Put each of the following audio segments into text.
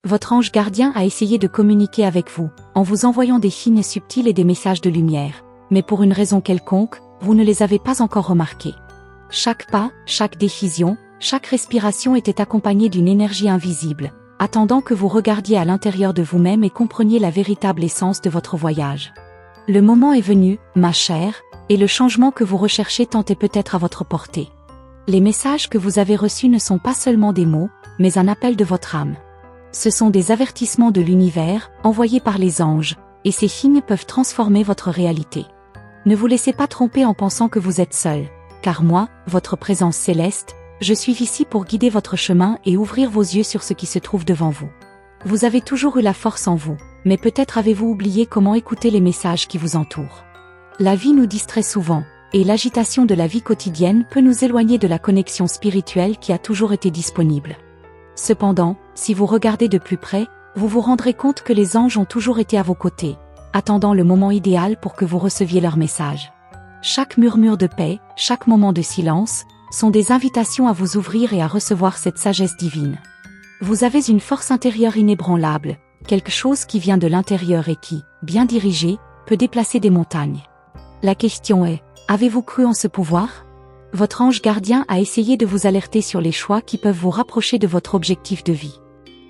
Votre ange gardien a essayé de communiquer avec vous, en vous envoyant des signes subtils et des messages de lumière, mais pour une raison quelconque, vous ne les avez pas encore remarqués. Chaque pas, chaque décision, chaque respiration était accompagnée d'une énergie invisible, attendant que vous regardiez à l'intérieur de vous-même et compreniez la véritable essence de votre voyage. Le moment est venu, ma chère, et le changement que vous recherchez tant est peut-être à votre portée. Les messages que vous avez reçus ne sont pas seulement des mots, mais un appel de votre âme. Ce sont des avertissements de l'univers, envoyés par les anges, et ces signes peuvent transformer votre réalité. Ne vous laissez pas tromper en pensant que vous êtes seul, car moi, votre présence céleste, je suis ici pour guider votre chemin et ouvrir vos yeux sur ce qui se trouve devant vous. Vous avez toujours eu la force en vous, mais peut-être avez-vous oublié comment écouter les messages qui vous entourent. La vie nous distrait souvent, et l'agitation de la vie quotidienne peut nous éloigner de la connexion spirituelle qui a toujours été disponible. Cependant, si vous regardez de plus près, vous vous rendrez compte que les anges ont toujours été à vos côtés, attendant le moment idéal pour que vous receviez leur message. Chaque murmure de paix, chaque moment de silence, sont des invitations à vous ouvrir et à recevoir cette sagesse divine. Vous avez une force intérieure inébranlable, quelque chose qui vient de l'intérieur et qui, bien dirigé, peut déplacer des montagnes. La question est, avez-vous cru en ce pouvoir ? Votre ange gardien a essayé de vous alerter sur les choix qui peuvent vous rapprocher de votre objectif de vie.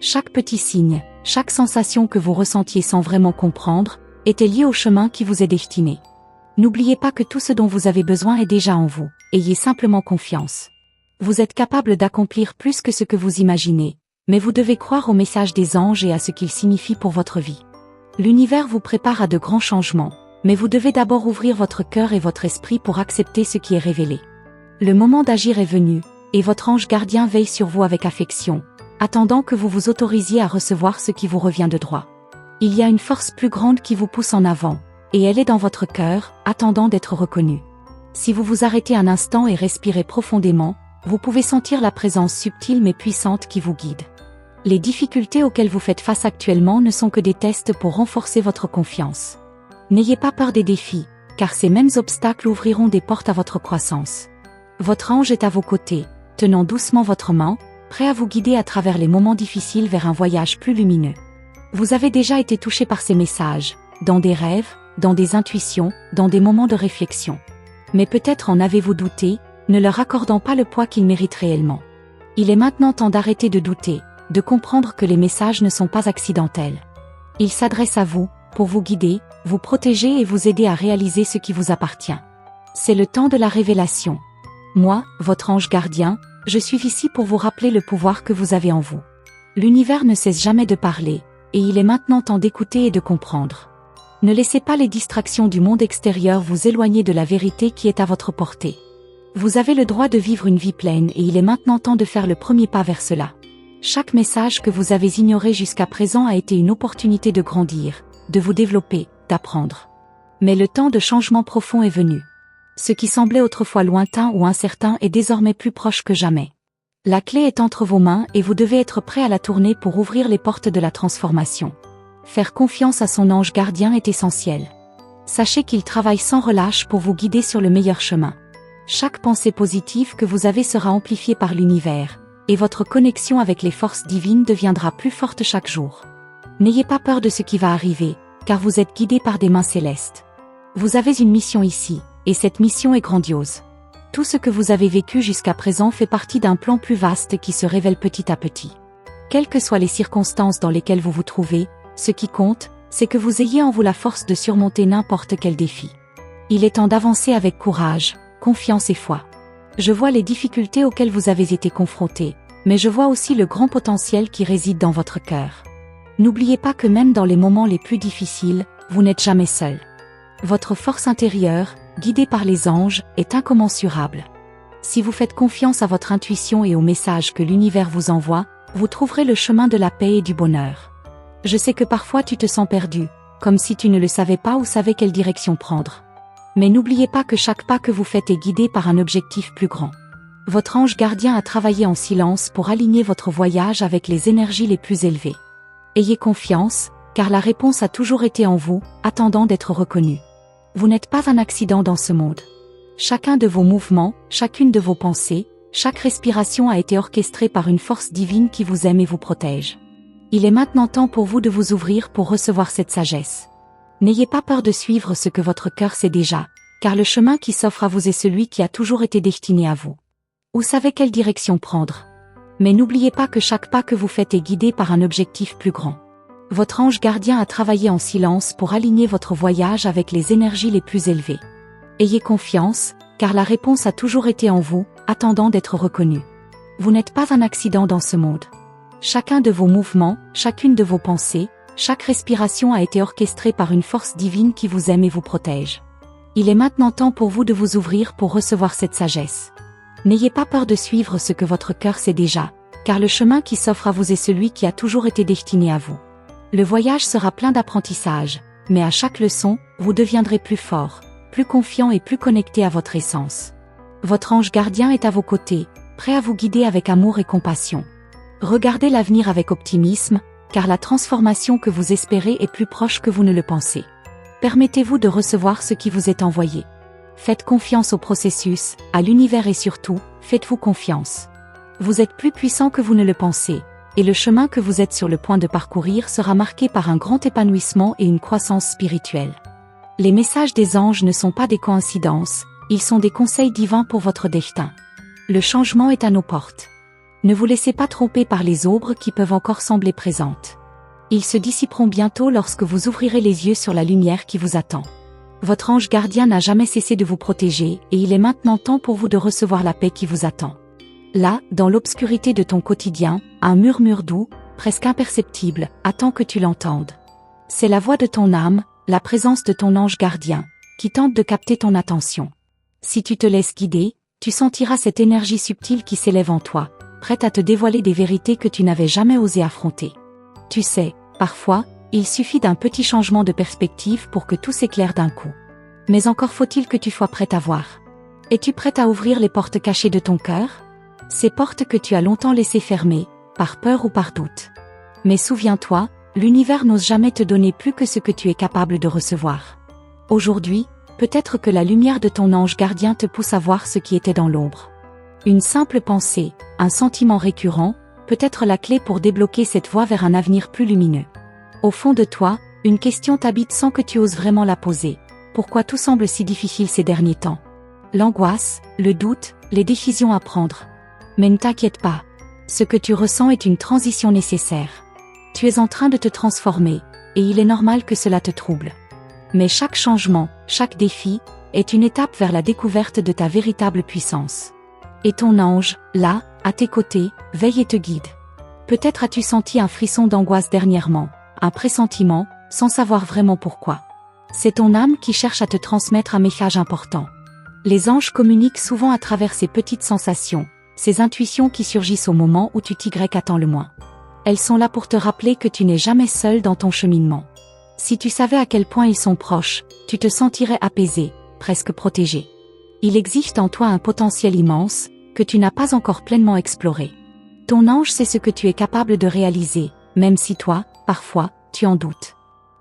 Chaque petit signe, chaque sensation que vous ressentiez sans vraiment comprendre, était liée au chemin qui vous est destiné. N'oubliez pas que tout ce dont vous avez besoin est déjà en vous, ayez simplement confiance. Vous êtes capable d'accomplir plus que ce que vous imaginez, mais vous devez croire au message des anges et à ce qu'ils signifient pour votre vie. L'univers vous prépare à de grands changements, mais vous devez d'abord ouvrir votre cœur et votre esprit pour accepter ce qui est révélé. Le moment d'agir est venu, et votre ange gardien veille sur vous avec affection, attendant que vous vous autorisiez à recevoir ce qui vous revient de droit. Il y a une force plus grande qui vous pousse en avant, et elle est dans votre cœur, attendant d'être reconnue. Si vous vous arrêtez un instant et respirez profondément, vous pouvez sentir la présence subtile mais puissante qui vous guide. Les difficultés auxquelles vous faites face actuellement ne sont que des tests pour renforcer votre confiance. N'ayez pas peur des défis, car ces mêmes obstacles ouvriront des portes à votre croissance. Votre ange est à vos côtés, tenant doucement votre main, prêt à vous guider à travers les moments difficiles vers un voyage plus lumineux. Vous avez déjà été touché par ces messages, dans des rêves, dans des intuitions, dans des moments de réflexion. Mais peut-être en avez-vous douté, ne leur accordant pas le poids qu'ils méritent réellement. Il est maintenant temps d'arrêter de douter, de comprendre que les messages ne sont pas accidentels. Ils s'adressent à vous, pour vous guider, vous protéger et vous aider à réaliser ce qui vous appartient. C'est le temps de la révélation. Moi, votre ange gardien, je suis ici pour vous rappeler le pouvoir que vous avez en vous. L'univers ne cesse jamais de parler, et il est maintenant temps d'écouter et de comprendre. Ne laissez pas les distractions du monde extérieur vous éloigner de la vérité qui est à votre portée. Vous avez le droit de vivre une vie pleine et il est maintenant temps de faire le premier pas vers cela. Chaque message que vous avez ignoré jusqu'à présent a été une opportunité de grandir, de vous développer, d'apprendre. Mais le temps de changement profond est venu. Ce qui semblait autrefois lointain ou incertain est désormais plus proche que jamais. La clé est entre vos mains et vous devez être prêt à la tourner pour ouvrir les portes de la transformation. Faire confiance à son ange gardien est essentiel. Sachez qu'il travaille sans relâche pour vous guider sur le meilleur chemin. Chaque pensée positive que vous avez sera amplifiée par l'univers, et votre connexion avec les forces divines deviendra plus forte chaque jour. N'ayez pas peur de ce qui va arriver, car vous êtes guidé par des mains célestes. Vous avez une mission ici, et cette mission est grandiose. Tout ce que vous avez vécu jusqu'à présent fait partie d'un plan plus vaste qui se révèle petit à petit. Quelles que soient les circonstances dans lesquelles vous vous trouvez, ce qui compte, c'est que vous ayez en vous la force de surmonter n'importe quel défi. Il est temps d'avancer avec courage, confiance et foi. Je vois les difficultés auxquelles vous avez été confrontés, mais je vois aussi le grand potentiel qui réside dans votre cœur. N'oubliez pas que même dans les moments les plus difficiles, vous n'êtes jamais seul. Votre force intérieure, guidée par les anges, est incommensurable. Si vous faites confiance à votre intuition et aux messages que l'univers vous envoie, vous trouverez le chemin de la paix et du bonheur. Je sais que parfois tu te sens perdu, comme si tu ne le savais pas ou savais quelle direction prendre. Mais n'oubliez pas que chaque pas que vous faites est guidé par un objectif plus grand. Votre ange gardien a travaillé en silence pour aligner votre voyage avec les énergies les plus élevées. Ayez confiance, car la réponse a toujours été en vous, attendant d'être reconnue. Vous n'êtes pas un accident dans ce monde. Chacun de vos mouvements, chacune de vos pensées, chaque respiration a été orchestrée par une force divine qui vous aime et vous protège. Il est maintenant temps pour vous de vous ouvrir pour recevoir cette sagesse. N'ayez pas peur de suivre ce que votre cœur sait déjà, car le chemin qui s'offre à vous est celui qui a toujours été destiné à vous. Vous savez quelle direction prendre. Mais n'oubliez pas que chaque pas que vous faites est guidé par un objectif plus grand. Votre ange gardien a travaillé en silence pour aligner votre voyage avec les énergies les plus élevées. Ayez confiance, car la réponse a toujours été en vous, attendant d'être reconnue. Vous n'êtes pas un accident dans ce monde. Chacun de vos mouvements, chacune de vos pensées, chaque respiration a été orchestrée par une force divine qui vous aime et vous protège. Il est maintenant temps pour vous de vous ouvrir pour recevoir cette sagesse. N'ayez pas peur de suivre ce que votre cœur sait déjà, car le chemin qui s'offre à vous est celui qui a toujours été destiné à vous. Le voyage sera plein d'apprentissage, mais à chaque leçon, vous deviendrez plus fort, plus confiant et plus connecté à votre essence. Votre ange gardien est à vos côtés, prêt à vous guider avec amour et compassion. Regardez l'avenir avec optimisme, car la transformation que vous espérez est plus proche que vous ne le pensez. Permettez-vous de recevoir ce qui vous est envoyé. Faites confiance au processus, à l'univers et surtout, faites-vous confiance. Vous êtes plus puissant que vous ne le pensez, et le chemin que vous êtes sur le point de parcourir sera marqué par un grand épanouissement et une croissance spirituelle. Les messages des anges ne sont pas des coïncidences, ils sont des conseils divins pour votre destin. Le changement est à nos portes. Ne vous laissez pas tromper par les ombres qui peuvent encore sembler présentes. Ils se dissiperont bientôt lorsque vous ouvrirez les yeux sur la lumière qui vous attend. Votre ange gardien n'a jamais cessé de vous protéger et il est maintenant temps pour vous de recevoir la paix qui vous attend. Là, dans l'obscurité de ton quotidien, un murmure doux, presque imperceptible, attend que tu l'entendes. C'est la voix de ton âme, la présence de ton ange gardien, qui tente de capter ton attention. Si tu te laisses guider, tu sentiras cette énergie subtile qui s'élève en toi, prête à te dévoiler des vérités que tu n'avais jamais osé affronter. Tu sais, parfois, il suffit d'un petit changement de perspective pour que tout s'éclaire d'un coup. Mais encore faut-il que tu sois prête à voir. Es-tu prête à ouvrir les portes cachées de ton cœur? Ces portes que tu as longtemps laissées fermées, par peur ou par doute. Mais souviens-toi, l'univers n'ose jamais te donner plus que ce que tu es capable de recevoir. Aujourd'hui, peut-être que la lumière de ton ange gardien te pousse à voir ce qui était dans l'ombre. Une simple pensée, un sentiment récurrent, peut être la clé pour débloquer cette voie vers un avenir plus lumineux. Au fond de toi, une question t'habite sans que tu oses vraiment la poser. Pourquoi tout semble si difficile ces derniers temps? L'angoisse, le doute, les décisions à prendre. Mais ne t'inquiète pas. Ce que tu ressens est une transition nécessaire. Tu es en train de te transformer, et il est normal que cela te trouble. Mais chaque changement, chaque défi, est une étape vers la découverte de ta véritable puissance. Et ton ange, là, à tes côtés, veille et te guide. Peut-être as-tu senti un frisson d'angoisse dernièrement, un pressentiment, sans savoir vraiment pourquoi. C'est ton âme qui cherche à te transmettre un message important. Les anges communiquent souvent à travers ces petites sensations, ces intuitions qui surgissent au moment où tu t'y attends le moins. Elles sont là pour te rappeler que tu n'es jamais seul dans ton cheminement. Si tu savais à quel point ils sont proches, tu te sentirais apaisé, presque protégé. Il existe en toi un potentiel immense, que tu n'as pas encore pleinement exploré. Ton ange sait ce que tu es capable de réaliser, même si toi, parfois, tu en doutes.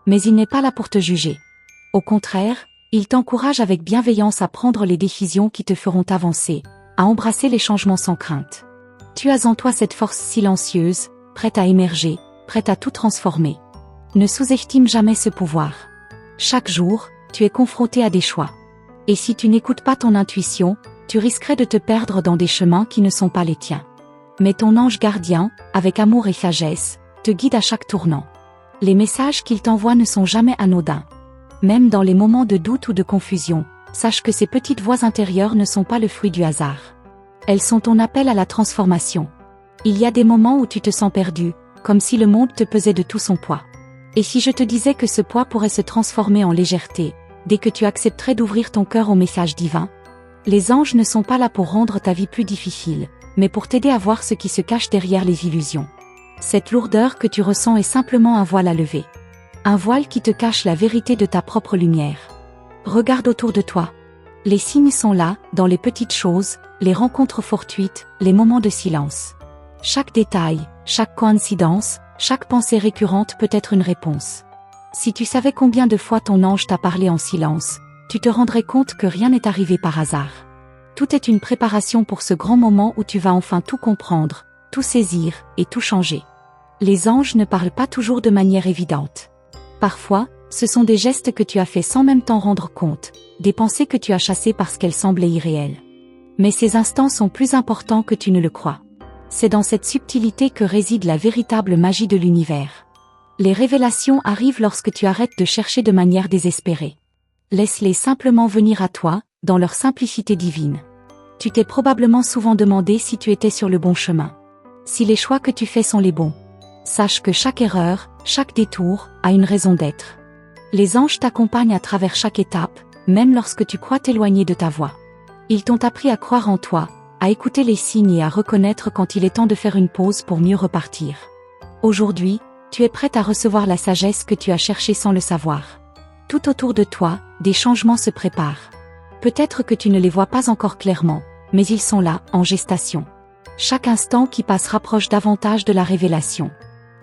Mais il n'est pas là pour te juger. Au contraire, il t'encourage avec bienveillance à prendre les décisions qui te feront avancer, à embrasser les changements sans crainte. Tu as en toi cette force silencieuse, prête à émerger, prête à tout transformer. Ne sous-estime jamais ce pouvoir. Chaque jour, tu es confronté à des choix. Et si tu n'écoutes pas ton intuition, tu risquerais de te perdre dans des chemins qui ne sont pas les tiens. Mais ton ange gardien, avec amour et sagesse, te guide à chaque tournant. Les messages qu'il t'envoie ne sont jamais anodins. Même dans les moments de doute ou de confusion, sache que ces petites voix intérieures ne sont pas le fruit du hasard. Elles sont ton appel à la transformation. Il y a des moments où tu te sens perdu, comme si le monde te pesait de tout son poids. Et si je te disais que ce poids pourrait se transformer en légèreté, dès que tu accepterais d'ouvrir ton cœur au message divin? Les anges ne sont pas là pour rendre ta vie plus difficile, mais pour t'aider à voir ce qui se cache derrière les illusions. Cette lourdeur que tu ressens est simplement un voile à lever. Un voile qui te cache la vérité de ta propre lumière. Regarde autour de toi. Les signes sont là, dans les petites choses, les rencontres fortuites, les moments de silence. Chaque détail, chaque coïncidence, chaque pensée récurrente peut être une réponse. Si tu savais combien de fois ton ange t'a parlé en silence, tu te rendrais compte que rien n'est arrivé par hasard. Tout est une préparation pour ce grand moment où tu vas enfin tout comprendre, tout saisir et tout changer. Les anges ne parlent pas toujours de manière évidente. Parfois, ce sont des gestes que tu as faits sans même t'en rendre compte, des pensées que tu as chassées parce qu'elles semblaient irréelles. Mais ces instants sont plus importants que tu ne le crois. C'est dans cette subtilité que réside la véritable magie de l'univers. Les révélations arrivent lorsque tu arrêtes de chercher de manière désespérée. Laisse-les simplement venir à toi, dans leur simplicité divine. Tu t'es probablement souvent demandé si tu étais sur le bon chemin. Si les choix que tu fais sont les bons. Sache que chaque erreur, chaque détour, a une raison d'être. Les anges t'accompagnent à travers chaque étape, même lorsque tu crois t'éloigner de ta voie. Ils t'ont appris à croire en toi, à écouter les signes et à reconnaître quand il est temps de faire une pause pour mieux repartir. Aujourd'hui, tu es prête à recevoir la sagesse que tu as cherchée sans le savoir. Tout autour de toi, des changements se préparent. Peut-être que tu ne les vois pas encore clairement, mais ils sont là, en gestation. Chaque instant qui passe rapproche davantage de la révélation.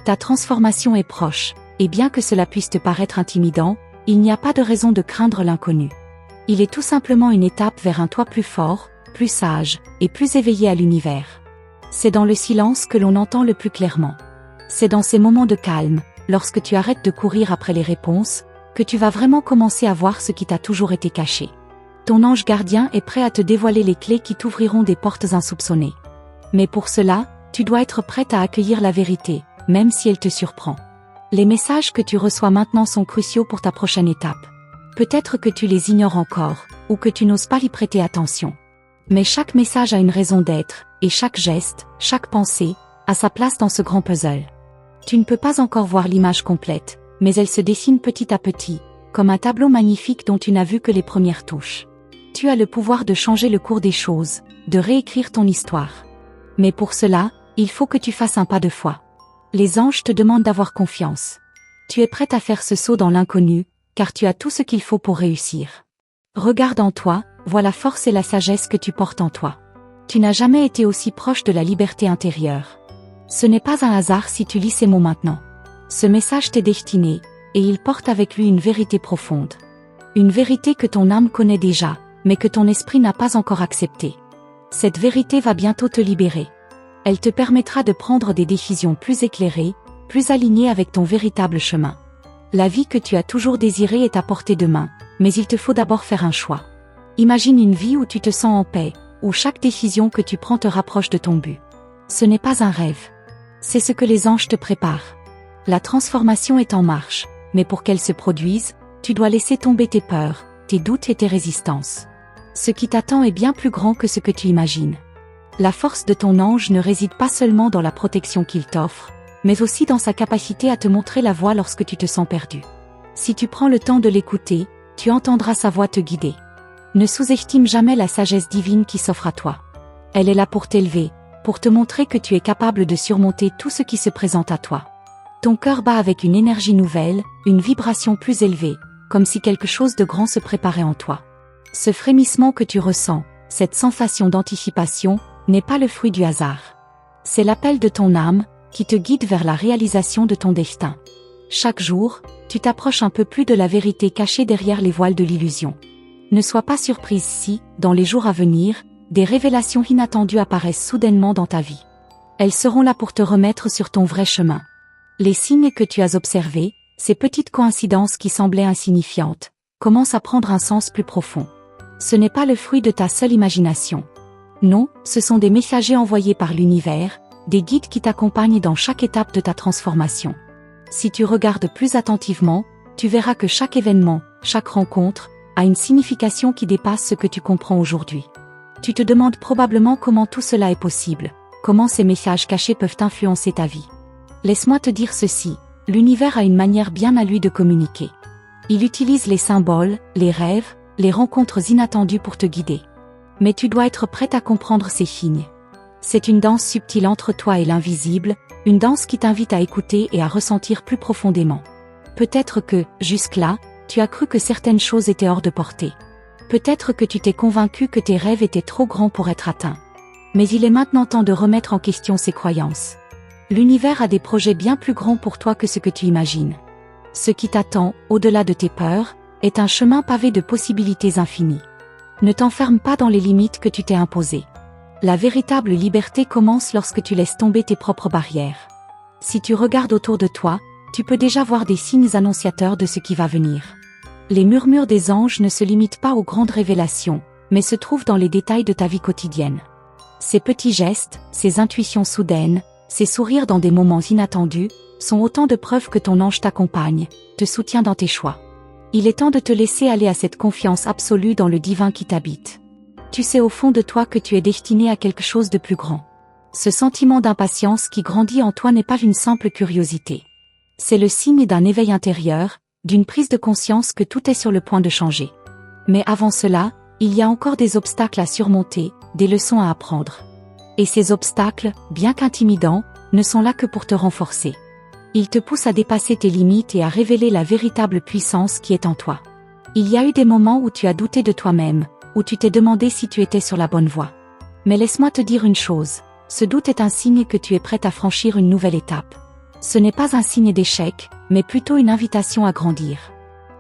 Ta transformation est proche, et bien que cela puisse te paraître intimidant, il n'y a pas de raison de craindre l'inconnu. Il est tout simplement une étape vers un toi plus fort, plus sage, et plus éveillé à l'univers. C'est dans le silence que l'on entend le plus clairement. C'est dans ces moments de calme, lorsque tu arrêtes de courir après les réponses, que tu vas vraiment commencer à voir ce qui t'a toujours été caché. Ton ange gardien est prêt à te dévoiler les clés qui t'ouvriront des portes insoupçonnées. Mais pour cela, tu dois être prête à accueillir la vérité, même si elle te surprend. Les messages que tu reçois maintenant sont cruciaux pour ta prochaine étape. Peut-être que tu les ignores encore, ou que tu n'oses pas y prêter attention. Mais chaque message a une raison d'être, et chaque geste, chaque pensée, a sa place dans ce grand puzzle. Tu ne peux pas encore voir l'image complète, mais elle se dessine petit à petit, comme un tableau magnifique dont tu n'as vu que les premières touches. Tu as le pouvoir de changer le cours des choses, de réécrire ton histoire. Mais pour cela, il faut que tu fasses un pas de foi. Les anges te demandent d'avoir confiance. Tu es prête à faire ce saut dans l'inconnu, car tu as tout ce qu'il faut pour réussir. Regarde en toi, vois la force et la sagesse que tu portes en toi. Tu n'as jamais été aussi proche de la liberté intérieure. Ce n'est pas un hasard si tu lis ces mots maintenant. Ce message t'est destiné, et il porte avec lui une vérité profonde. Une vérité que ton âme connaît déjà, mais que ton esprit n'a pas encore acceptée. Cette vérité va bientôt te libérer. Elle te permettra de prendre des décisions plus éclairées, plus alignées avec ton véritable chemin. La vie que tu as toujours désirée est à portée de main, mais il te faut d'abord faire un choix. Imagine une vie où tu te sens en paix, où chaque décision que tu prends te rapproche de ton but. Ce n'est pas un rêve. C'est ce que les anges te préparent. La transformation est en marche, mais pour qu'elle se produise, tu dois laisser tomber tes peurs, tes doutes et tes résistances. Ce qui t'attend est bien plus grand que ce que tu imagines. La force de ton ange ne réside pas seulement dans la protection qu'il t'offre, mais aussi dans sa capacité à te montrer la voie lorsque tu te sens perdu. Si tu prends le temps de l'écouter, tu entendras sa voix te guider. Ne sous-estime jamais la sagesse divine qui s'offre à toi. Elle est là pour t'élever, pour te montrer que tu es capable de surmonter tout ce qui se présente à toi. Ton cœur bat avec une énergie nouvelle, une vibration plus élevée, comme si quelque chose de grand se préparait en toi. Ce frémissement que tu ressens, cette sensation d'anticipation, n'est pas le fruit du hasard. C'est l'appel de ton âme, qui te guide vers la réalisation de ton destin. Chaque jour, tu t'approches un peu plus de la vérité cachée derrière les voiles de l'illusion. Ne sois pas surprise si, dans les jours à venir, des révélations inattendues apparaissent soudainement dans ta vie. Elles seront là pour te remettre sur ton vrai chemin. Les signes que tu as observés, ces petites coïncidences qui semblaient insignifiantes, commencent à prendre un sens plus profond. Ce n'est pas le fruit de ta seule imagination. Non, ce sont des messagers envoyés par l'univers, des guides qui t'accompagnent dans chaque étape de ta transformation. Si tu regardes plus attentivement, tu verras que chaque événement, chaque rencontre, a une signification qui dépasse ce que tu comprends aujourd'hui. Tu te demandes probablement comment tout cela est possible, comment ces messages cachés peuvent influencer ta vie. Laisse-moi te dire ceci, l'univers a une manière bien à lui de communiquer. Il utilise les symboles, les rêves, les rencontres inattendues pour te guider. Mais tu dois être prête à comprendre ces signes. C'est une danse subtile entre toi et l'invisible, une danse qui t'invite à écouter et à ressentir plus profondément. Peut-être que, jusque-là, tu as cru que certaines choses étaient hors de portée. Peut-être que tu t'es convaincu que tes rêves étaient trop grands pour être atteints. Mais il est maintenant temps de remettre en question ces croyances. L'univers a des projets bien plus grands pour toi que ce que tu imagines. Ce qui t'attend, au-delà de tes peurs, est un chemin pavé de possibilités infinies. Ne t'enferme pas dans les limites que tu t'es imposées. La véritable liberté commence lorsque tu laisses tomber tes propres barrières. Si tu regardes autour de toi, tu peux déjà voir des signes annonciateurs de ce qui va venir. Les murmures des anges ne se limitent pas aux grandes révélations, mais se trouvent dans les détails de ta vie quotidienne. Ces petits gestes, ces intuitions soudaines, ces sourires dans des moments inattendus, sont autant de preuves que ton ange t'accompagne, te soutient dans tes choix. Il est temps de te laisser aller à cette confiance absolue dans le divin qui t'habite. Tu sais au fond de toi que tu es destiné à quelque chose de plus grand. Ce sentiment d'impatience qui grandit en toi n'est pas une simple curiosité. C'est le signe d'un éveil intérieur, d'une prise de conscience que tout est sur le point de changer. Mais avant cela, il y a encore des obstacles à surmonter, des leçons à apprendre. Et ces obstacles, bien qu'intimidants, ne sont là que pour te renforcer. Ils te poussent à dépasser tes limites et à révéler la véritable puissance qui est en toi. Il y a eu des moments où tu as douté de toi-même, où tu t'es demandé si tu étais sur la bonne voie. Mais laisse-moi te dire une chose, ce doute est un signe que tu es prête à franchir une nouvelle étape. Ce n'est pas un signe d'échec, mais plutôt une invitation à grandir.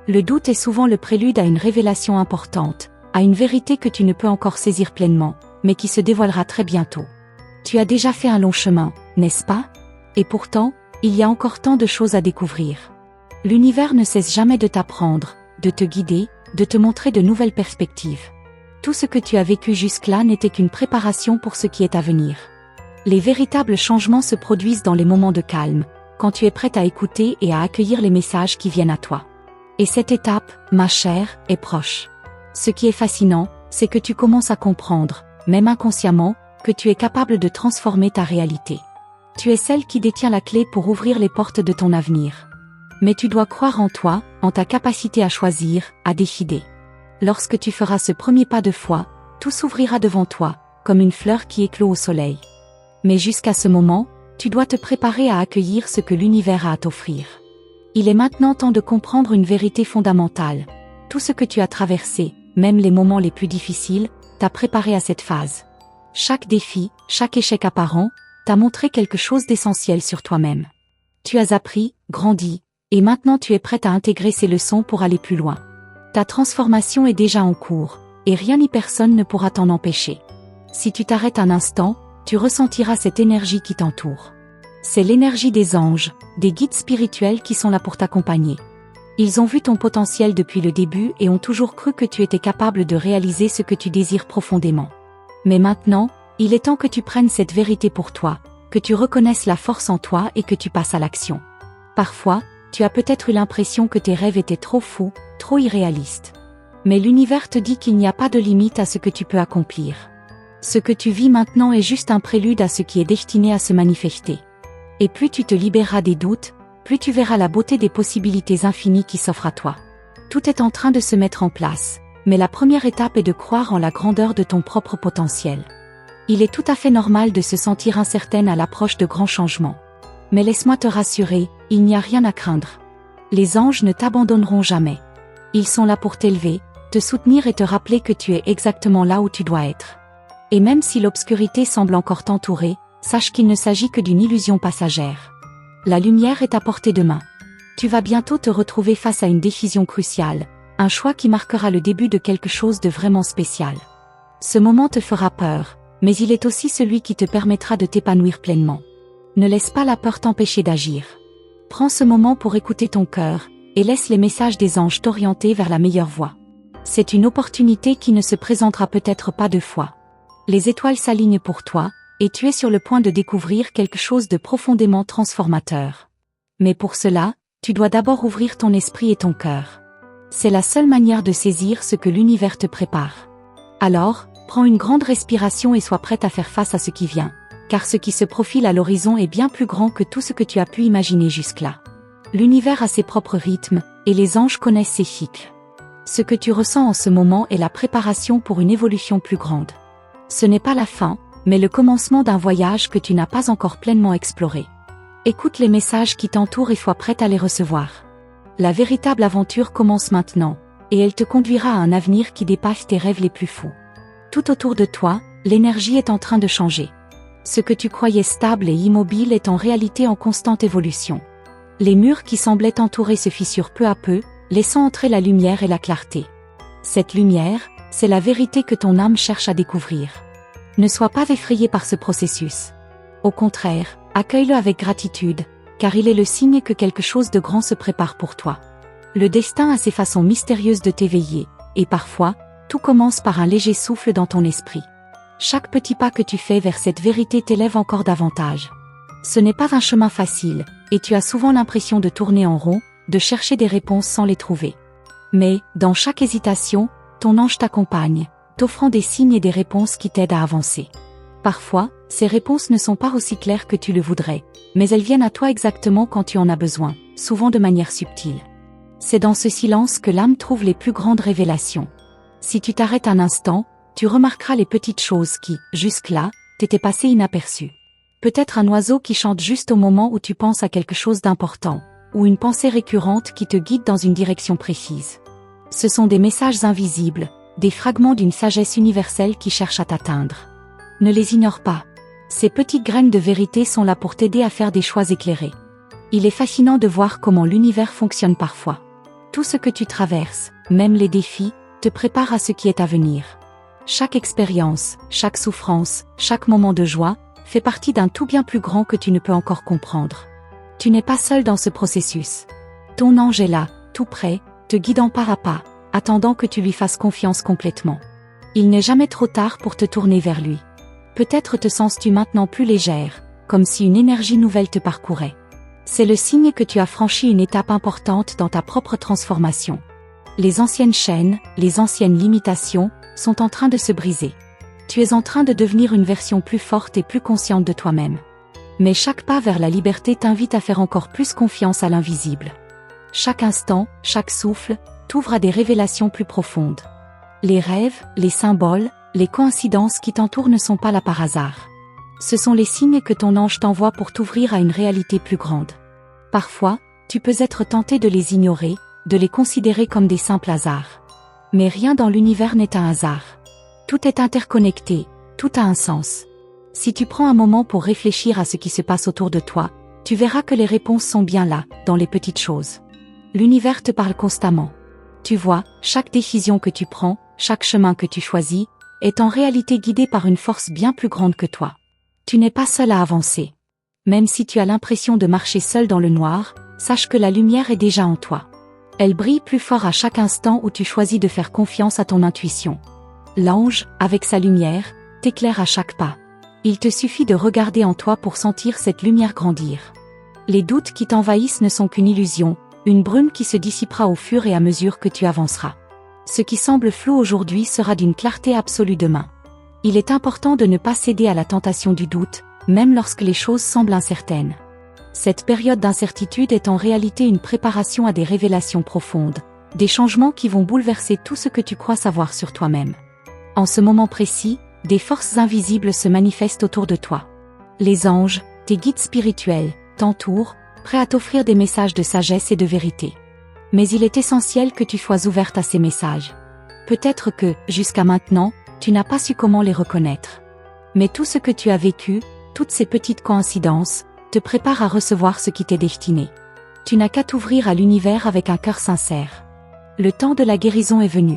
Le doute est souvent le prélude à une révélation importante, à une vérité que tu ne peux encore saisir pleinement, mais qui se dévoilera très bientôt. Tu as déjà fait un long chemin, n'est-ce pas? Et pourtant, il y a encore tant de choses à découvrir. L'univers ne cesse jamais de t'apprendre, de te guider, de te montrer de nouvelles perspectives. Tout ce que tu as vécu jusque-là n'était qu'une préparation pour ce qui est à venir. Les véritables changements se produisent dans les moments de calme, quand tu es prête à écouter et à accueillir les messages qui viennent à toi. Et cette étape, ma chère, est proche. Ce qui est fascinant, c'est que tu commences à comprendre, même inconsciemment, que tu es capable de transformer ta réalité. Tu es celle qui détient la clé pour ouvrir les portes de ton avenir. Mais tu dois croire en toi, en ta capacité à choisir, à décider. Lorsque tu feras ce premier pas de foi, tout s'ouvrira devant toi, comme une fleur qui éclot au soleil. Mais jusqu'à ce moment, tu dois te préparer à accueillir ce que l'univers a à t'offrir. Il est maintenant temps de comprendre une vérité fondamentale. Tout ce que tu as traversé, même les moments les plus difficiles, t'a préparé à cette phase. Chaque défi, chaque échec apparent, t'a montré quelque chose d'essentiel sur toi-même. Tu as appris, grandi, et maintenant tu es prête à intégrer ces leçons pour aller plus loin. Ta transformation est déjà en cours, et rien ni personne ne pourra t'en empêcher. Si tu t'arrêtes un instant, tu ressentiras cette énergie qui t'entoure. C'est l'énergie des anges, des guides spirituels qui sont là pour t'accompagner. Ils ont vu ton potentiel depuis le début et ont toujours cru que tu étais capable de réaliser ce que tu désires profondément. Mais maintenant, il est temps que tu prennes cette vérité pour toi, que tu reconnaisses la force en toi et que tu passes à l'action. Parfois, tu as peut-être eu l'impression que tes rêves étaient trop fous, trop irréalistes. Mais l'univers te dit qu'il n'y a pas de limite à ce que tu peux accomplir. Ce que tu vis maintenant est juste un prélude à ce qui est destiné à se manifester. Et plus tu te libéreras des doutes, plus tu verras la beauté des possibilités infinies qui s'offrent à toi. Tout est en train de se mettre en place, mais la première étape est de croire en la grandeur de ton propre potentiel. Il est tout à fait normal de se sentir incertaine à l'approche de grands changements. Mais laisse-moi te rassurer, il n'y a rien à craindre. Les anges ne t'abandonneront jamais. Ils sont là pour t'élever, te soutenir et te rappeler que tu es exactement là où tu dois être. Et même si l'obscurité semble encore t'entourer, sache qu'il ne s'agit que d'une illusion passagère. La lumière est à portée de main. Tu vas bientôt te retrouver face à une décision cruciale, un choix qui marquera le début de quelque chose de vraiment spécial. Ce moment te fera peur, mais il est aussi celui qui te permettra de t'épanouir pleinement. Ne laisse pas la peur t'empêcher d'agir. Prends ce moment pour écouter ton cœur, et laisse les messages des anges t'orienter vers la meilleure voie. C'est une opportunité qui ne se présentera peut-être pas deux fois. Les étoiles s'alignent pour toi, et tu es sur le point de découvrir quelque chose de profondément transformateur. Mais pour cela, tu dois d'abord ouvrir ton esprit et ton cœur. C'est la seule manière de saisir ce que l'univers te prépare. Alors, prends une grande respiration et sois prête à faire face à ce qui vient, car ce qui se profile à l'horizon est bien plus grand que tout ce que tu as pu imaginer jusque-là. L'univers a ses propres rythmes, et les anges connaissent ses cycles. Ce que tu ressens en ce moment est la préparation pour une évolution plus grande. Ce n'est pas la fin, mais le commencement d'un voyage que tu n'as pas encore pleinement exploré. Écoute les messages qui t'entourent et sois prête à les recevoir. La véritable aventure commence maintenant, et elle te conduira à un avenir qui dépasse tes rêves les plus fous. Tout autour de toi, l'énergie est en train de changer. Ce que tu croyais stable et immobile est en réalité en constante évolution. Les murs qui semblaient t'entourer se fissurent peu à peu, laissant entrer la lumière et la clarté. Cette lumière, c'est la vérité que ton âme cherche à découvrir. Ne sois pas effrayé par ce processus. Au contraire, Accueille-le avec gratitude, car il est le signe que quelque chose de grand se prépare pour toi. Le destin a ses façons mystérieuses de t'éveiller, et parfois, tout commence par un léger souffle dans ton esprit. Chaque petit pas que tu fais vers cette vérité t'élève encore davantage. Ce n'est pas un chemin facile, et tu as souvent l'impression de tourner en rond, de chercher des réponses sans les trouver. Mais, dans chaque hésitation, ton ange t'accompagne, t'offrant des signes et des réponses qui t'aident à avancer. Parfois, ces réponses ne sont pas aussi claires que tu le voudrais, mais elles viennent à toi exactement quand tu en as besoin, souvent de manière subtile. C'est dans ce silence que l'âme trouve les plus grandes révélations. Si tu t'arrêtes un instant, tu remarqueras les petites choses qui, jusque-là, t'étaient passées inaperçues. Peut-être un oiseau qui chante juste au moment où tu penses à quelque chose d'important, ou une pensée récurrente qui te guide dans une direction précise. Ce sont des messages invisibles, des fragments d'une sagesse universelle qui cherche à t'atteindre. Ne les ignore pas. Ces petites graines de vérité sont là pour t'aider à faire des choix éclairés. Il est fascinant de voir comment l'univers fonctionne parfois. Tout ce que tu traverses, même les défis, te prépare à ce qui est à venir. Chaque expérience, chaque souffrance, chaque moment de joie, fait partie d'un tout bien plus grand que tu ne peux encore comprendre. Tu n'es pas seul dans ce processus. Ton ange est là, tout près, te guidant pas à pas, attendant que tu lui fasses confiance complètement. Il n'est jamais trop tard pour te tourner vers lui. Peut-être te sens-tu maintenant plus légère, comme si une énergie nouvelle te parcourait. C'est le signe que tu as franchi une étape importante dans ta propre transformation. Les anciennes chaînes, les anciennes limitations, sont en train de se briser. Tu es en train de devenir une version plus forte et plus consciente de toi-même. Mais chaque pas vers la liberté t'invite à faire encore plus confiance à l'invisible. Chaque instant, chaque souffle, t'ouvre à des révélations plus profondes. Les rêves, les symboles, les coïncidences qui t'entourent ne sont pas là par hasard. Ce sont les signes que ton ange t'envoie pour t'ouvrir à une réalité plus grande. Parfois, tu peux être tenté de les ignorer, de les considérer comme des simples hasards. Mais rien dans l'univers n'est un hasard. Tout est interconnecté, tout a un sens. Si tu prends un moment pour réfléchir à ce qui se passe autour de toi, tu verras que les réponses sont bien là, dans les petites choses. L'univers te parle constamment. Tu vois, chaque décision que tu prends, chaque chemin que tu choisis, est en réalité guidé par une force bien plus grande que toi. Tu n'es pas seul à avancer. Même si tu as l'impression de marcher seul dans le noir, sache que la lumière est déjà en toi. Elle brille plus fort à chaque instant où tu choisis de faire confiance à ton intuition. L'ange, avec sa lumière, t'éclaire à chaque pas. Il te suffit de regarder en toi pour sentir cette lumière grandir. Les doutes qui t'envahissent ne sont qu'une illusion, une brume qui se dissipera au fur et à mesure que tu avanceras. Ce qui semble flou aujourd'hui sera d'une clarté absolue demain. Il est important de ne pas céder à la tentation du doute, même lorsque les choses semblent incertaines. Cette période d'incertitude est en réalité une préparation à des révélations profondes, des changements qui vont bouleverser tout ce que tu crois savoir sur toi-même. En ce moment précis, des forces invisibles se manifestent autour de toi. Les anges, tes guides spirituels, t'entourent, prêts à t'offrir des messages de sagesse et de vérité. Mais il est essentiel que tu sois ouverte à ces messages. Peut-être que, jusqu'à maintenant, tu n'as pas su comment les reconnaître. Mais tout ce que tu as vécu, toutes ces petites coïncidences, te préparent à recevoir ce qui t'est destiné. Tu n'as qu'à t'ouvrir à l'univers avec un cœur sincère. Le temps de la guérison est venu.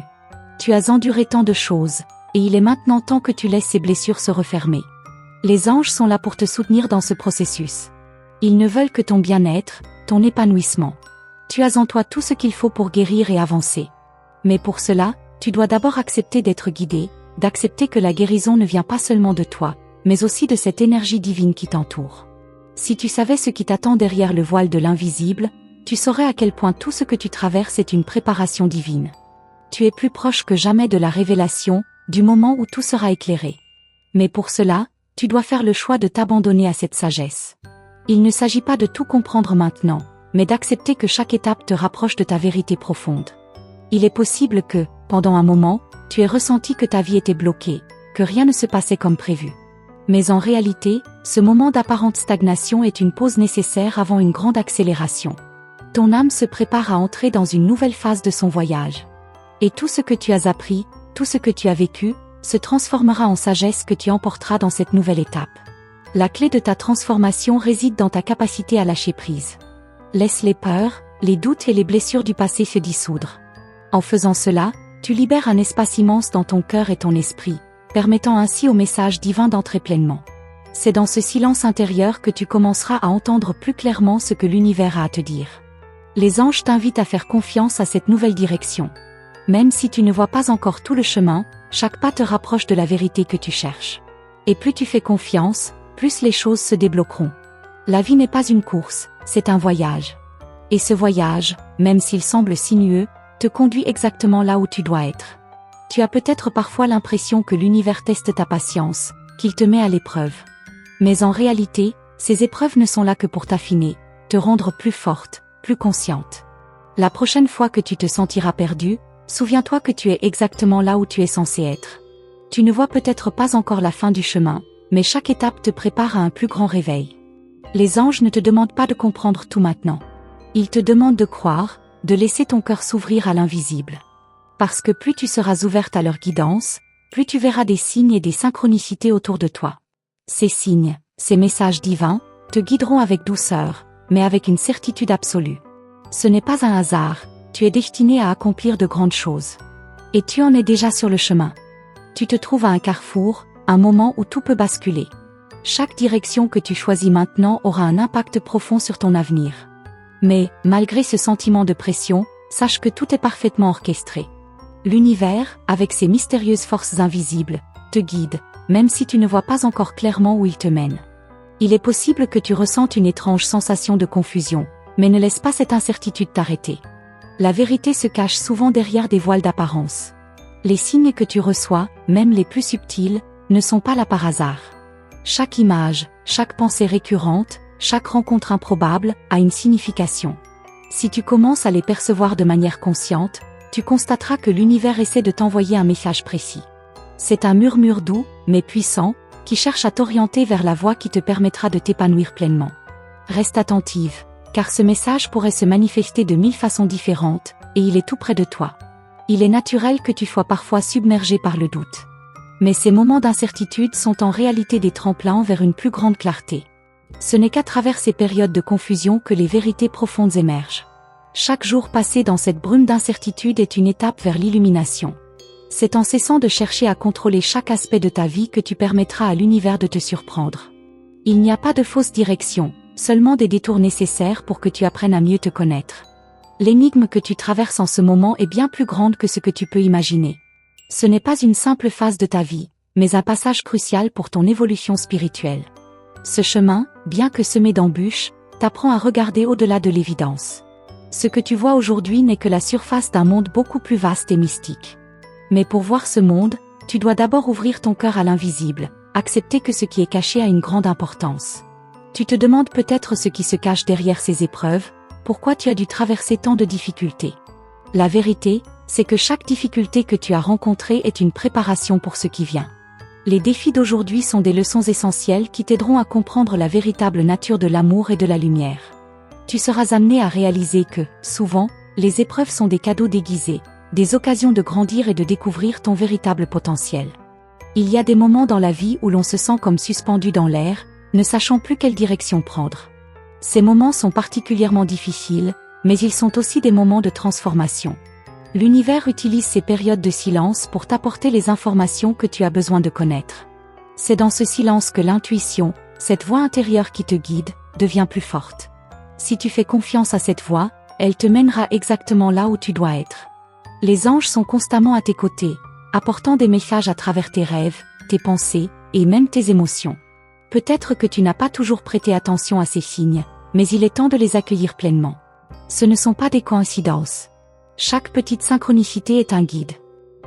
Tu as enduré tant de choses, et il est maintenant temps que tu laisses ces blessures se refermer. Les anges sont là pour te soutenir dans ce processus. Ils ne veulent que ton bien-être, ton épanouissement. Tu as en toi tout ce qu'il faut pour guérir et avancer. Mais pour cela, tu dois d'abord accepter d'être guidé, d'accepter que la guérison ne vient pas seulement de toi, mais aussi de cette énergie divine qui t'entoure. Si tu savais ce qui t'attend derrière le voile de l'invisible, tu saurais à quel point tout ce que tu traverses est une préparation divine. Tu es plus proche que jamais de la révélation, du moment où tout sera éclairé. Mais pour cela, tu dois faire le choix de t'abandonner à cette sagesse. Il ne s'agit pas de tout comprendre maintenant, mais d'accepter que chaque étape te rapproche de ta vérité profonde. Il est possible que, pendant un moment, tu aies ressenti que ta vie était bloquée, que rien ne se passait comme prévu. Mais en réalité, ce moment d'apparente stagnation est une pause nécessaire avant une grande accélération. Ton âme se prépare à entrer dans une nouvelle phase de son voyage. Et tout ce que tu as appris, tout ce que tu as vécu, se transformera en sagesse que tu emporteras dans cette nouvelle étape. La clé de ta transformation réside dans ta capacité à lâcher prise. Laisse les peurs, les doutes et les blessures du passé se dissoudre. En faisant cela, tu libères un espace immense dans ton cœur et ton esprit, permettant ainsi au message divin d'entrer pleinement. C'est dans ce silence intérieur que tu commenceras à entendre plus clairement ce que l'univers a à te dire. Les anges t'invitent à faire confiance à cette nouvelle direction. Même si tu ne vois pas encore tout le chemin, chaque pas te rapproche de la vérité que tu cherches. Et plus tu fais confiance, plus les choses se débloqueront. La vie n'est pas une course, c'est un voyage. Et ce voyage, même s'il semble sinueux, te conduit exactement là où tu dois être. Tu as peut-être parfois l'impression que l'univers teste ta patience, qu'il te met à l'épreuve. Mais en réalité, ces épreuves ne sont là que pour t'affiner, te rendre plus forte, plus consciente. La prochaine fois que tu te sentiras perdu, souviens-toi que tu es exactement là où tu es censé être. Tu ne vois peut-être pas encore la fin du chemin, mais chaque étape te prépare à un plus grand réveil. Les anges ne te demandent pas de comprendre tout maintenant. Ils te demandent de croire, de laisser ton cœur s'ouvrir à l'invisible. Parce que plus tu seras ouverte à leur guidance, plus tu verras des signes et des synchronicités autour de toi. Ces signes, ces messages divins, te guideront avec douceur, mais avec une certitude absolue. Ce n'est pas un hasard, tu es destiné à accomplir de grandes choses. Et tu en es déjà sur le chemin. Tu te trouves à un carrefour, un moment où tout peut basculer. Chaque direction que tu choisis maintenant aura un impact profond sur ton avenir. Mais, malgré ce sentiment de pression, sache que tout est parfaitement orchestré. L'univers, avec ses mystérieuses forces invisibles, te guide, même si tu ne vois pas encore clairement où il te mène. Il est possible que tu ressentes une étrange sensation de confusion, mais ne laisse pas cette incertitude t'arrêter. La vérité se cache souvent derrière des voiles d'apparence. Les signes que tu reçois, même les plus subtils, ne sont pas là par hasard. Chaque image, chaque pensée récurrente, chaque rencontre improbable a une signification. Si tu commences à les percevoir de manière consciente, tu constateras que l'univers essaie de t'envoyer un message précis. C'est un murmure doux, mais puissant, qui cherche à t'orienter vers la voie qui te permettra de t'épanouir pleinement. Reste attentive, car ce message pourrait se manifester de 1000 façons différentes, et il est tout près de toi. Il est naturel que tu sois parfois submergé par le doute. Mais ces moments d'incertitude sont en réalité des tremplins vers une plus grande clarté. Ce n'est qu'à travers ces périodes de confusion que les vérités profondes émergent. Chaque jour passé dans cette brume d'incertitude est une étape vers l'illumination. C'est en cessant de chercher à contrôler chaque aspect de ta vie que tu permettras à l'univers de te surprendre. Il n'y a pas de fausse direction, seulement des détours nécessaires pour que tu apprennes à mieux te connaître. L'énigme que tu traverses en ce moment est bien plus grande que ce que tu peux imaginer. Ce n'est pas une simple phase de ta vie, mais un passage crucial pour ton évolution spirituelle. Ce chemin, bien que semé d'embûches, t'apprend à regarder au-delà de l'évidence. Ce que tu vois aujourd'hui n'est que la surface d'un monde beaucoup plus vaste et mystique. Mais pour voir ce monde, tu dois d'abord ouvrir ton cœur à l'invisible, accepter que ce qui est caché a une grande importance. Tu te demandes peut-être ce qui se cache derrière ces épreuves, pourquoi tu as dû traverser tant de difficultés. La vérité, c'est que chaque difficulté que tu as rencontrée est une préparation pour ce qui vient. Les défis d'aujourd'hui sont des leçons essentielles qui t'aideront à comprendre la véritable nature de l'amour et de la lumière. Tu seras amené à réaliser que, souvent, les épreuves sont des cadeaux déguisés, des occasions de grandir et de découvrir ton véritable potentiel. Il y a des moments dans la vie où l'on se sent comme suspendu dans l'air, ne sachant plus quelle direction prendre. Ces moments sont particulièrement difficiles, mais ils sont aussi des moments de transformation. L'univers utilise ces périodes de silence pour t'apporter les informations que tu as besoin de connaître. C'est dans ce silence que l'intuition, cette voix intérieure qui te guide, devient plus forte. Si tu fais confiance à cette voix, elle te mènera exactement là où tu dois être. Les anges sont constamment à tes côtés, apportant des messages à travers tes rêves, tes pensées, et même tes émotions. Peut-être que tu n'as pas toujours prêté attention à ces signes, mais il est temps de les accueillir pleinement. Ce ne sont pas des coïncidences. Chaque petite synchronicité est un guide.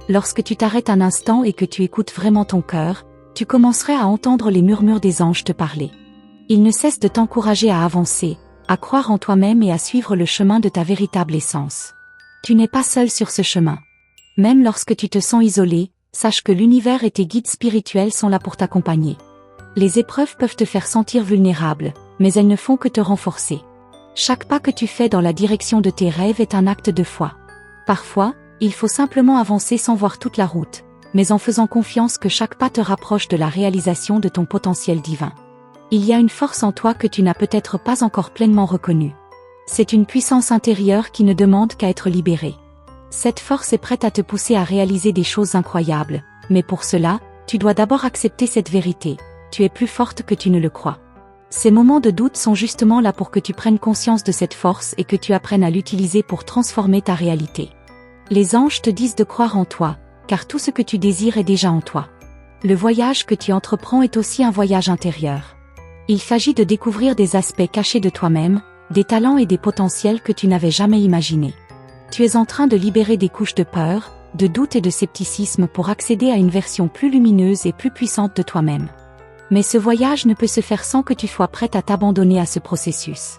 Lorsque tu t'arrêtes un instant et que tu écoutes vraiment ton cœur, tu commencerais à entendre les murmures des anges te parler. Ils ne cessent de t'encourager à avancer, à croire en toi-même et à suivre le chemin de ta véritable essence. Tu n'es pas seul sur ce chemin. Même lorsque tu te sens isolé, sache que l'univers et tes guides spirituels sont là pour t'accompagner. Les épreuves peuvent te faire sentir vulnérable, mais elles ne font que te renforcer. Chaque pas que tu fais dans la direction de tes rêves est un acte de foi. Parfois, il faut simplement avancer sans voir toute la route, mais en faisant confiance que chaque pas te rapproche de la réalisation de ton potentiel divin. Il y a une force en toi que tu n'as peut-être pas encore pleinement reconnue. C'est une puissance intérieure qui ne demande qu'à être libérée. Cette force est prête à te pousser à réaliser des choses incroyables, mais pour cela, tu dois d'abord accepter cette vérité. tu es plus forte que tu ne le crois. Ces moments de doute sont justement là pour que tu prennes conscience de cette force et que tu apprennes à l'utiliser pour transformer ta réalité. Les anges te disent de croire en toi, car tout ce que tu désires est déjà en toi. Le voyage que tu entreprends est aussi un voyage intérieur. Il s'agit de découvrir des aspects cachés de toi-même, des talents et des potentiels que tu n'avais jamais imaginés. Tu es en train de libérer des couches de peur, de doute et de scepticisme pour accéder à une version plus lumineuse et plus puissante de toi-même. Mais ce voyage ne peut se faire sans que tu sois prête à t'abandonner à ce processus.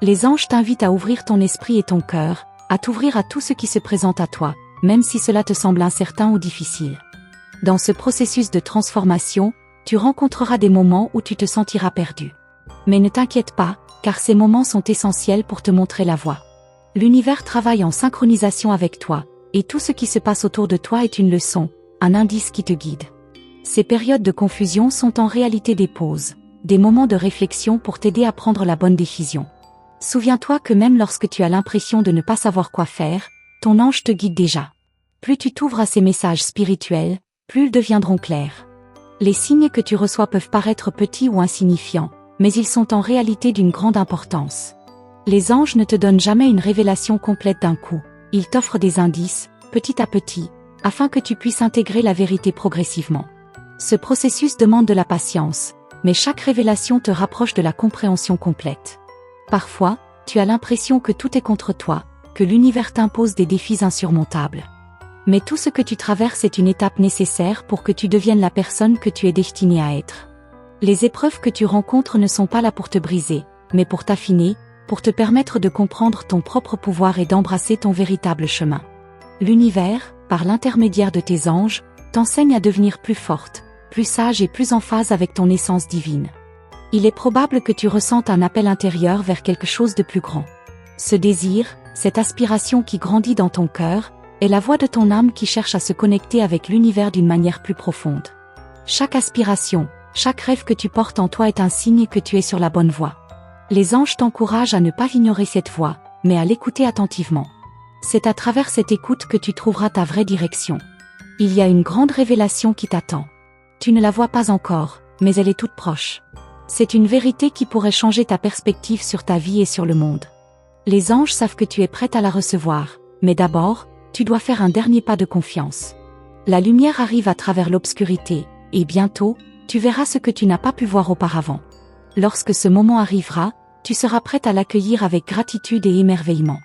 Les anges t'invitent à ouvrir ton esprit et ton cœur, à t'ouvrir à tout ce qui se présente à toi, même si cela te semble incertain ou difficile. Dans ce processus de transformation, tu rencontreras des moments où tu te sentiras perdu. Mais ne t'inquiète pas, car ces moments sont essentiels pour te montrer la voie. L'univers travaille en synchronisation avec toi, et tout ce qui se passe autour de toi est une leçon, un indice qui te guide. Ces périodes de confusion sont en réalité des pauses, des moments de réflexion pour t'aider à prendre la bonne décision. Souviens-toi que même lorsque tu as l'impression de ne pas savoir quoi faire, ton ange te guide déjà. Plus tu t'ouvres à ces messages spirituels, plus ils deviendront clairs. Les signes que tu reçois peuvent paraître petits ou insignifiants, mais ils sont en réalité d'une grande importance. Les anges ne te donnent jamais une révélation complète d'un coup, ils t'offrent des indices, petit à petit, afin que tu puisses intégrer la vérité progressivement. Ce processus demande de la patience, mais chaque révélation te rapproche de la compréhension complète. Parfois, tu as l'impression que tout est contre toi, que l'univers t'impose des défis insurmontables. Mais tout ce que tu traverses est une étape nécessaire pour que tu deviennes la personne que tu es destinée à être. Les épreuves que tu rencontres ne sont pas là pour te briser, mais pour t'affiner, pour te permettre de comprendre ton propre pouvoir et d'embrasser ton véritable chemin. L'univers, par l'intermédiaire de tes anges, t'enseigne à devenir plus forte, plus sage et plus en phase avec ton essence divine. Il est probable que tu ressentes un appel intérieur vers quelque chose de plus grand. Ce désir, cette aspiration qui grandit dans ton cœur, est la voix de ton âme qui cherche à se connecter avec l'univers d'une manière plus profonde. Chaque aspiration, chaque rêve que tu portes en toi est un signe que tu es sur la bonne voie. Les anges t'encouragent à ne pas ignorer cette voix, mais à l'écouter attentivement. C'est à travers cette écoute que tu trouveras ta vraie direction. Il y a une grande révélation qui t'attend. Tu ne la vois pas encore, mais elle est toute proche. C'est une vérité qui pourrait changer ta perspective sur ta vie et sur le monde. Les anges savent que tu es prête à la recevoir, mais d'abord, tu dois faire un dernier pas de confiance. La lumière arrive à travers l'obscurité, et bientôt, tu verras ce que tu n'as pas pu voir auparavant. Lorsque ce moment arrivera, tu seras prête à l'accueillir avec gratitude et émerveillement.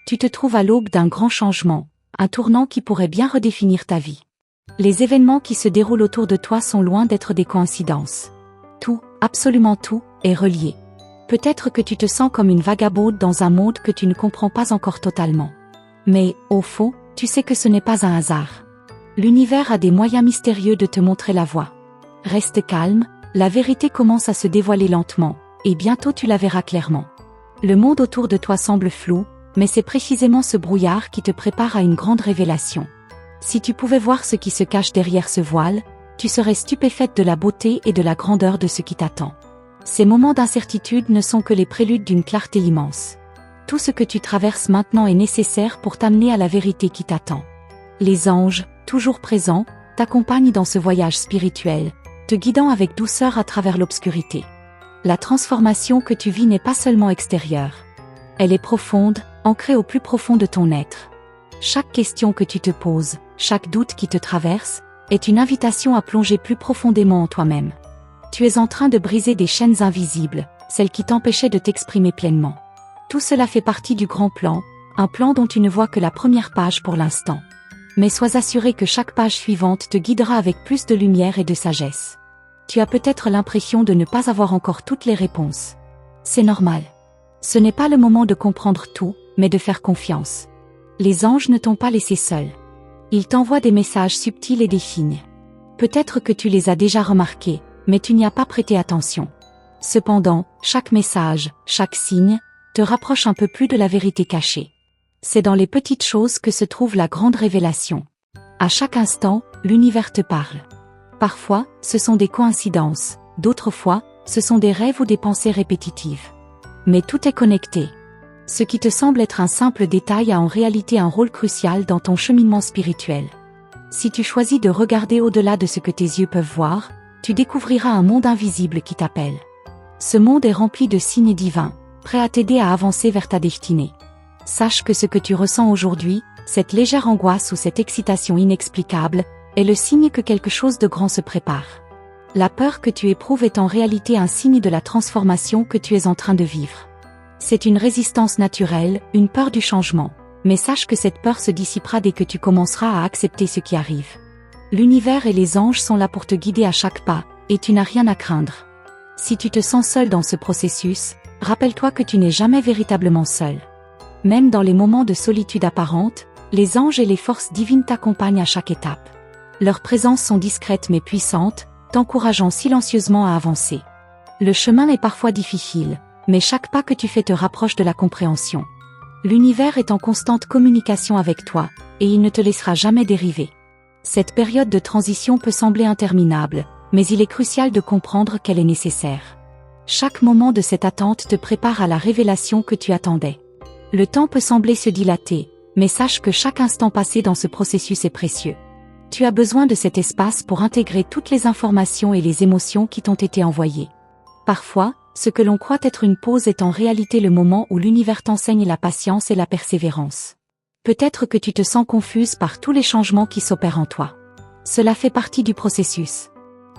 Tu te trouves à l'aube d'un grand changement, un tournant qui pourrait bien redéfinir ta vie. Les événements qui se déroulent autour de toi sont loin d'être des coïncidences. Tout, absolument tout, est relié. Peut-être que tu te sens comme une vagabonde dans un monde que tu ne comprends pas encore totalement. Mais, au fond, tu sais que ce n'est pas un hasard. L'univers a des moyens mystérieux de te montrer la voie. Reste calme, la vérité commence à se dévoiler lentement, et bientôt tu la verras clairement. Le monde autour de toi semble flou, mais c'est précisément ce brouillard qui te prépare à une grande révélation. Si tu pouvais voir ce qui se cache derrière ce voile, tu serais stupéfaite de la beauté et de la grandeur de ce qui t'attend. Ces moments d'incertitude ne sont que les préludes d'une clarté immense. Tout ce que tu traverses maintenant est nécessaire pour t'amener à la vérité qui t'attend. Les anges, toujours présents, t'accompagnent dans ce voyage spirituel, te guidant avec douceur à travers l'obscurité. La transformation que tu vis n'est pas seulement extérieure. Elle est profonde, ancrée au plus profond de ton être. Chaque question que tu te poses, chaque doute qui te traverse, est une invitation à plonger plus profondément en toi-même. Tu es en train de briser des chaînes invisibles, celles qui t'empêchaient de t'exprimer pleinement. Tout cela fait partie du grand plan, un plan dont tu ne vois que la première page pour l'instant. Mais sois assuré que chaque page suivante te guidera avec plus de lumière et de sagesse. Tu as peut-être l'impression de ne pas avoir encore toutes les réponses. C'est normal. Ce n'est pas le moment de comprendre tout, mais de faire confiance. Les anges ne t'ont pas laissé seul. Ils t'envoient des messages subtils et des signes. Peut-être que tu les as déjà remarqués, mais tu n'y as pas prêté attention. Cependant, chaque message, chaque signe, te rapproche un peu plus de la vérité cachée. C'est dans les petites choses que se trouve la grande révélation. À chaque instant, l'univers te parle. Parfois, ce sont des coïncidences, d'autres fois, ce sont des rêves ou des pensées répétitives. Mais tout est connecté. Ce qui te semble être un simple détail a en réalité un rôle crucial dans ton cheminement spirituel. Si tu choisis de regarder au-delà de ce que tes yeux peuvent voir, tu découvriras un monde invisible qui t'appelle. Ce monde est rempli de signes divins, prêts à t'aider à avancer vers ta destinée. Sache que ce que tu ressens aujourd'hui, cette légère angoisse ou cette excitation inexplicable, est le signe que quelque chose de grand se prépare. La peur que tu éprouves est en réalité un signe de la transformation que tu es en train de vivre. C'est une résistance naturelle, une peur du changement, mais sache que cette peur se dissipera dès que tu commenceras à accepter ce qui arrive. L'univers et les anges sont là pour te guider à chaque pas, et tu n'as rien à craindre. Si tu te sens seul dans ce processus, rappelle-toi que tu n'es jamais véritablement seul. Même dans les moments de solitude apparente, les anges et les forces divines t'accompagnent à chaque étape. Leurs présences sont discrètes mais puissantes, t'encourageant silencieusement à avancer. Le chemin est parfois difficile, mais chaque pas que tu fais te rapproche de la compréhension. L'univers est en constante communication avec toi, et il ne te laissera jamais dériver. Cette période de transition peut sembler interminable, mais il est crucial de comprendre qu'elle est nécessaire. Chaque moment de cette attente te prépare à la révélation que tu attendais. Le temps peut sembler se dilater, mais sache que chaque instant passé dans ce processus est précieux. Tu as besoin de cet espace pour intégrer toutes les informations et les émotions qui t'ont été envoyées. Parfois, ce que l'on croit être une pause est en réalité le moment où l'univers t'enseigne la patience et la persévérance. Peut-être que tu te sens confuse par tous les changements qui s'opèrent en toi. Cela fait partie du processus.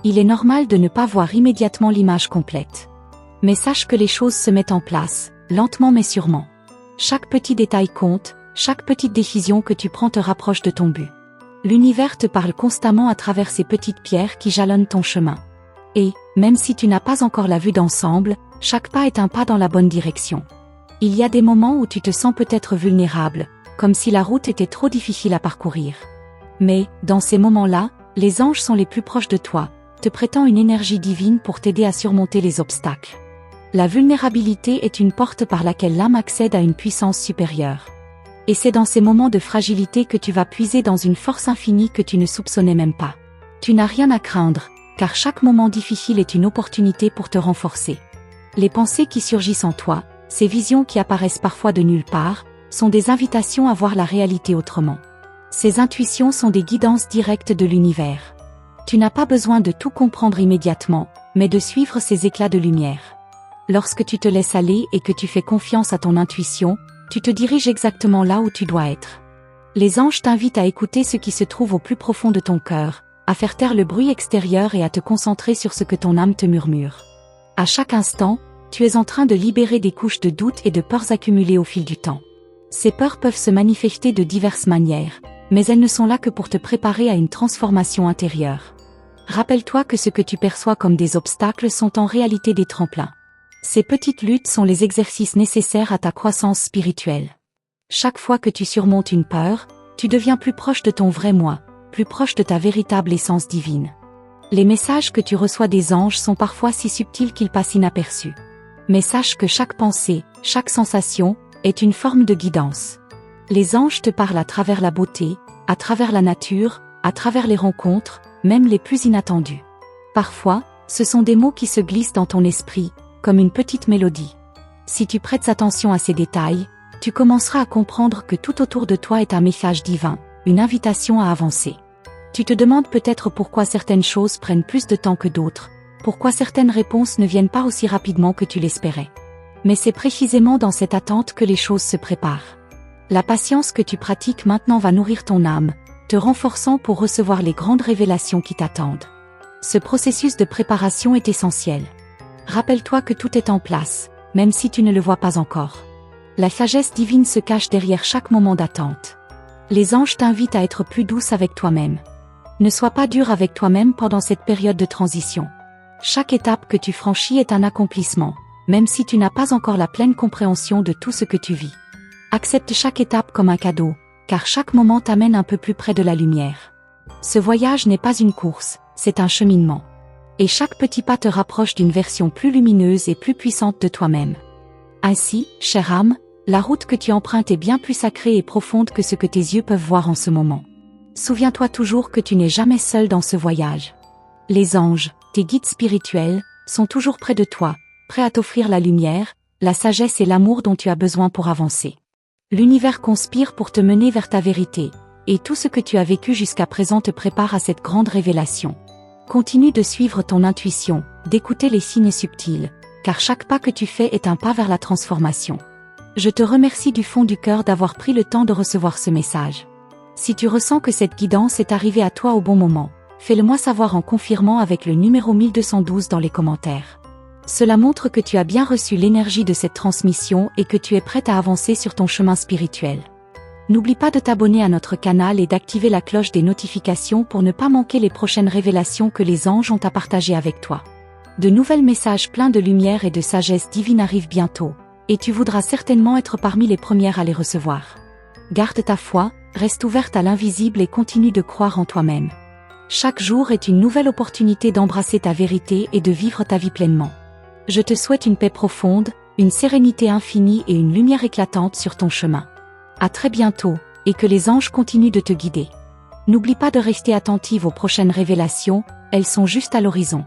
Il est normal de ne pas voir immédiatement l'image complète. Mais sache que les choses se mettent en place, lentement mais sûrement. Chaque petit détail compte, chaque petite décision que tu prends te rapproche de ton but. L'univers te parle constamment à travers ces petites pierres qui jalonnent ton chemin. Et, même si tu n'as pas encore la vue d'ensemble, chaque pas est un pas dans la bonne direction. Il y a des moments où tu te sens peut-être vulnérable, comme si la route était trop difficile à parcourir. Mais, dans ces moments-là, les anges sont les plus proches de toi, te prêtant une énergie divine pour t'aider à surmonter les obstacles. La vulnérabilité est une porte par laquelle l'âme accède à une puissance supérieure. Et c'est dans ces moments de fragilité que tu vas puiser dans une force infinie que tu ne soupçonnais même pas. Tu n'as rien à craindre, car chaque moment difficile est une opportunité pour te renforcer. Les pensées qui surgissent en toi, ces visions qui apparaissent parfois de nulle part, sont des invitations à voir la réalité autrement. Ces intuitions sont des guidances directes de l'univers. Tu n'as pas besoin de tout comprendre immédiatement, mais de suivre ces éclats de lumière. Lorsque tu te laisses aller et que tu fais confiance à ton intuition, tu te diriges exactement là où tu dois être. Les anges t'invitent à écouter ce qui se trouve au plus profond de ton cœur, à faire taire le bruit extérieur et à te concentrer sur ce que ton âme te murmure. À chaque instant, tu es en train de libérer des couches de doutes et de peurs accumulées au fil du temps. Ces peurs peuvent se manifester de diverses manières, mais elles ne sont là que pour te préparer à une transformation intérieure. Rappelle-toi que ce que tu perçois comme des obstacles sont en réalité des tremplins. Ces petites luttes sont les exercices nécessaires à ta croissance spirituelle. Chaque fois que tu surmontes une peur, tu deviens plus proche de ton vrai moi, plus proche de ta véritable essence divine. Les messages que tu reçois des anges sont parfois si subtils qu'ils passent inaperçus. Mais sache que chaque pensée, chaque sensation, est une forme de guidance. Les anges te parlent à travers la beauté, à travers la nature, à travers les rencontres, même les plus inattendues. Parfois, ce sont des mots qui se glissent dans ton esprit, comme une petite mélodie. Si tu prêtes attention à ces détails, tu commenceras à comprendre que tout autour de toi est un message divin, une invitation à avancer. Tu te demandes peut-être pourquoi certaines choses prennent plus de temps que d'autres, pourquoi certaines réponses ne viennent pas aussi rapidement que tu l'espérais. Mais c'est précisément dans cette attente que les choses se préparent. La patience que tu pratiques maintenant va nourrir ton âme, te renforçant pour recevoir les grandes révélations qui t'attendent. Ce processus de préparation est essentiel. Rappelle-toi que tout est en place, même si tu ne le vois pas encore. La sagesse divine se cache derrière chaque moment d'attente. Les anges t'invitent à être plus douce avec toi-même. Ne sois pas dur avec toi-même pendant cette période de transition. Chaque étape que tu franchis est un accomplissement, même si tu n'as pas encore la pleine compréhension de tout ce que tu vis. Accepte chaque étape comme un cadeau, car chaque moment t'amène un peu plus près de la lumière. Ce voyage n'est pas une course, c'est un cheminement. Et chaque petit pas te rapproche d'une version plus lumineuse et plus puissante de toi-même. Ainsi, chère âme, la route que tu empruntes est bien plus sacrée et profonde que ce que tes yeux peuvent voir en ce moment. Souviens-toi toujours que tu n'es jamais seul dans ce voyage. Les anges, tes guides spirituels, sont toujours près de toi, prêts à t'offrir la lumière, la sagesse et l'amour dont tu as besoin pour avancer. L'univers conspire pour te mener vers ta vérité, et tout ce que tu as vécu jusqu'à présent te prépare à cette grande révélation. Continue de suivre ton intuition, d'écouter les signes subtils, car chaque pas que tu fais est un pas vers la transformation. Je te remercie du fond du cœur d'avoir pris le temps de recevoir ce message. Si tu ressens que cette guidance est arrivée à toi au bon moment, fais-le-moi savoir en confirmant avec le numéro 1212 dans les commentaires. Cela montre que tu as bien reçu l'énergie de cette transmission et que tu es prête à avancer sur ton chemin spirituel. N'oublie pas de t'abonner à notre canal et d'activer la cloche des notifications pour ne pas manquer les prochaines révélations que les anges ont à partager avec toi. De nouveaux messages pleins de lumière et de sagesse divine arrivent bientôt, et tu voudras certainement être parmi les premières à les recevoir. Garde ta foi, reste ouverte à l'invisible et continue de croire en toi-même. Chaque jour est une nouvelle opportunité d'embrasser ta vérité et de vivre ta vie pleinement. Je te souhaite une paix profonde, une sérénité infinie et une lumière éclatante sur ton chemin. À très bientôt, et que les anges continuent de te guider. N'oublie pas de rester attentive aux prochaines révélations, elles sont juste à l'horizon.